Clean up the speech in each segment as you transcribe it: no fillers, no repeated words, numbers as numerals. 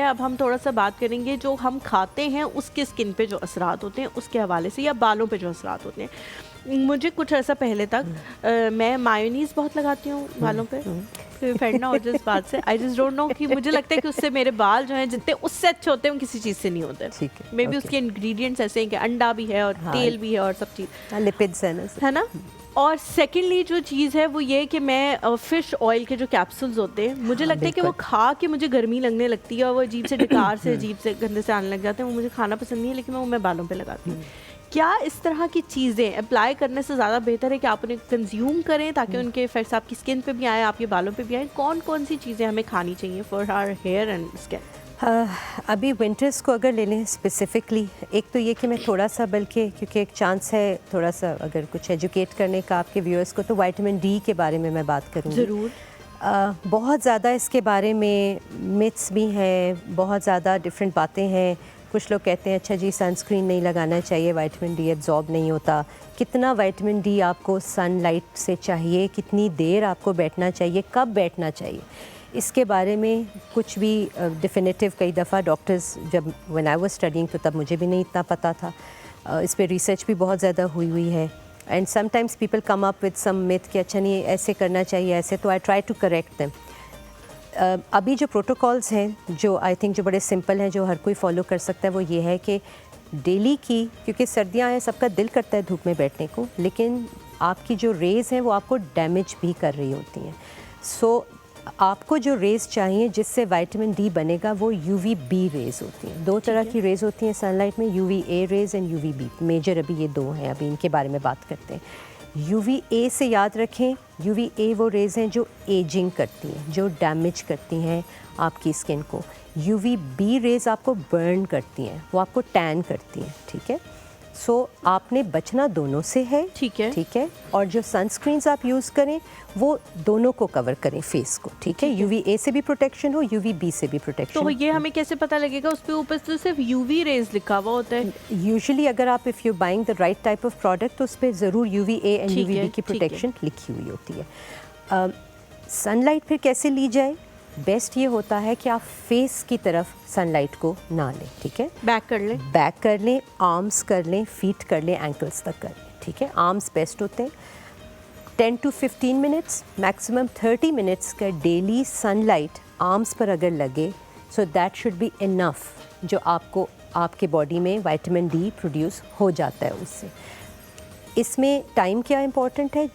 अब हम थोड़ा सा बात करेंगे जो हम खाते हैं उसके स्किन पे जो असरात होते हैं उसके हवाले से, या बालों पे जो असरात होते हैं। मुझे कुछ अर्सा पहले तक मैं मायोनीज़ बहुत लगाती हूँ बालों पे, फेंडना हो जाए इस बात से। आई जस्ट डोंट नो कि मुझे लगता है कि उससे मेरे बाल जो हैं जितने उससे अच्छे होते हैं वो किसी चीज़ से नहीं होते। मे बी उसके इंग्रेडिएंट्स ऐसे हैं कि अंडा भी है और तेल भी है और सब चीज़, लिपिड्स है ना। और सेकेंडली जो चीज़ है वो ये कि मैं फ़िश ऑयल के जो कैप्सूल्स होते हैं मुझे लगता है कि वो खा के मुझे गर्मी लगने लगती है और वो अजीब से डकार से अजीब से गंदे से आने लग जाते हैं। वो मुझे खाना पसंद नहीं है, लेकिन मैं बालों पे लगाती हूँ। क्या इस तरह की चीज़ें अप्लाई करने से ज़्यादा बेहतर है कि आप उन्हें कंज्यूम करें ताकि उनके इफेक्ट्स आपकी स्किन पे भी आए, आपके बालों पे भी आए? कौन कौन सी चीज़ें हमें खानी चाहिए for our hair and skin? अभी विंटर्स को अगर ले लें स्पेसिफिकली, एक तो ये कि मैं थोड़ा सा, बल्कि क्योंकि एक चांस है थोड़ा सा अगर कुछ एजुकेट करने का आपके व्यूअर्स को, तो विटामिन डी के बारे में मैं बात करूँगी ज़रूर। बहुत ज़्यादा इसके बारे में मिथ्स भी हैं, बहुत ज़्यादा डिफरेंट बातें हैं। कुछ लोग कहते हैं अच्छा जी सनस्क्रीन नहीं लगाना चाहिए, विटामिन डी एब्जॉर्ब नहीं होता। कितना विटामिन डी आपको सनलाइट से चाहिए, कितनी देर आपको बैठना चाहिए, कब बैठना चाहिए, इसके बारे में कुछ भी डिफिनेटिव, कई दफ़ा डॉक्टर्स जब व्हेन आई वाज स्टडीइंग तो तब मुझे भी नहीं इतना पता था। इस पे रिसर्च भी बहुत ज़्यादा हुई है। And sometimes people come up with some myth कि अच्छा नहीं ऐसे करना चाहिए ऐसे, तो I try to correct them. अभी जो प्रोटोकॉल्स हैं जो आई थिंक जो बड़े सिंपल हैं, जो हर कोई फॉलो कर सकता है, वो ये है कि डेली की, क्योंकि सर्दियाँ हैं सबका दिल करता है धूप में बैठने को, लेकिन आपकी जो रेज़ हैं वो आपको डैमेज भी कर रही होती हैं। सो आपको जो रेज़ चाहिए जिससे विटामिन डी बनेगा वो यूवी बी रेज़ होती हैं। दो तरह की रेज़ होती हैं सनलाइट में, UV A rays and UV B. Major अभी ये दो हैं, अभी इनके बारे में बात करते हैं। यूवी ए से याद रखें, यूवी ए वो रेज़ हैं जो एजिंग करती हैं, जो डैमेज करती हैं आपकी स्किन को। यूवी बी रेज़ आपको बर्न करती हैं, वो आपको टैन करती हैं, ठीक है। सो आपने बचना दोनों से है, ठीक है। और जो सनस्क्रीन्स आप यूज़ करें वो दोनों को कवर करें फेस को, ठीक है। यूवी ए से भी प्रोटेक्शन हो, यूवी बी से भी प्रोटेक्शन। तो ये हमें कैसे पता लगेगा? उस पे ऊपर तो सिर्फ यूवी रेज लिखा हुआ होता है। यूजुअली अगर आप if you buying the right type of product तो उस पर ज़रूर UV A and UV B की प्रोटेक्शन लिखी हुई होती है। सनलाइट फिर कैसे ली जाए? बेस्ट ये होता है कि आप फेस की तरफ सनलाइट को ना लें, ठीक है। बैक कर लें, आर्म्स कर लें, फीट कर लें, एंकल्स तक कर लें, ठीक है। आर्म्स बेस्ट होते हैं। 10 to 15 मिनट्स, मैक्सिमम 30 मिनट्स का डेली सनलाइट आर्म्स पर अगर लगे, so that should be enough, जो आपको आपके बॉडी में विटामिन डी प्रोड्यूस हो जाता है उससे। इसमें टाइम क्या इम्पोर्टेंट है,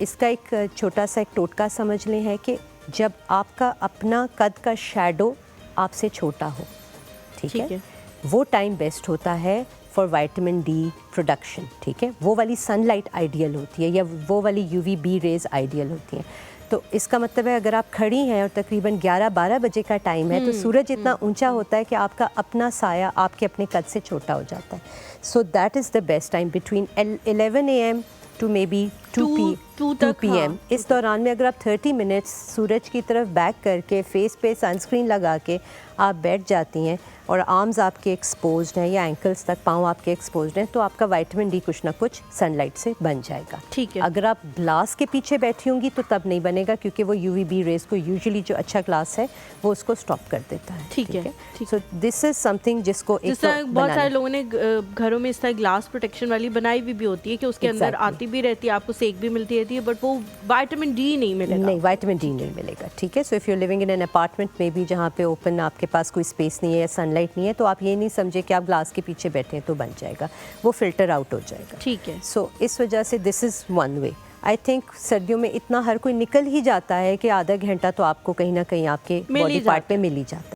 इसका एक छोटा सा एक टोटका समझ लें, है कि जब आपका अपना कद का शैडो आपसे छोटा हो, ठीक है, वो टाइम बेस्ट होता है फॉर विटामिन डी प्रोडक्शन, ठीक है। वो वाली सनलाइट आइडियल होती है, या वो वाली यूवी बी रेज आइडियल होती हैं। तो इसका मतलब है अगर आप खड़ी हैं और तकरीबन 11-12 बजे का टाइम है तो सूरज इतना ऊंचा होता है कि आपका अपना साया आपके अपने कद से छोटा हो जाता है। So that is the best time between 11 AM to maybe 2 PM। इस दौरान में अगर आप 30 मिनट्स सूरज की तरफ बैक करके फेस पे सनस्क्रीन लगा के आप बैठ जाती हैं और आर्म्स आपके एक्सपोज्ड हैं या एंकल्स तक पाँव आपके एक्सपोज्ड हैं, तो आपका विटामिन डी कुछ ना कुछ सनलाइट से बन जाएगा, ठीक है। अगर आप ग्लास के पीछे बैठी होंगी तो तब नहीं बनेगा, क्योंकि वो यूवी बी रेज को यूजुअली जो अच्छा ग्लास है वो उसको स्टॉप कर देता है, ठीक है। सो दिस इज समथिंग जिसको बहुत सारे लोगों ने घरों में इस तरह ग्लास प्रोटेक्शन वाली बनाई भी होती है कि उसके अंदर आती भी रहती है, आपको सेक भी मिलती रहती है, बट वो विटामिन डी नहीं मिलेगा। नहीं, विटामिन डी नहीं मिलेगा, ठीक है। So if you living in an apartment में भी जहाँ पे ओपन आपके पास कोई स्पेस नहीं है या सनलाइट नहीं है, तो आप ये नहीं समझे कि आप ग्लास के पीछे बैठे हैं तो बन जाएगा, वो फिल्टर आउट हो जाएगा, ठीक है। सो इस वजह से this is one way. I think सर्दियों में इतना हर कोई निकल ही जाता है कि आधा घंटा तो आपको कहीं ना कहीं आपके बॉडी पार्ट पे मिल ही जाता है।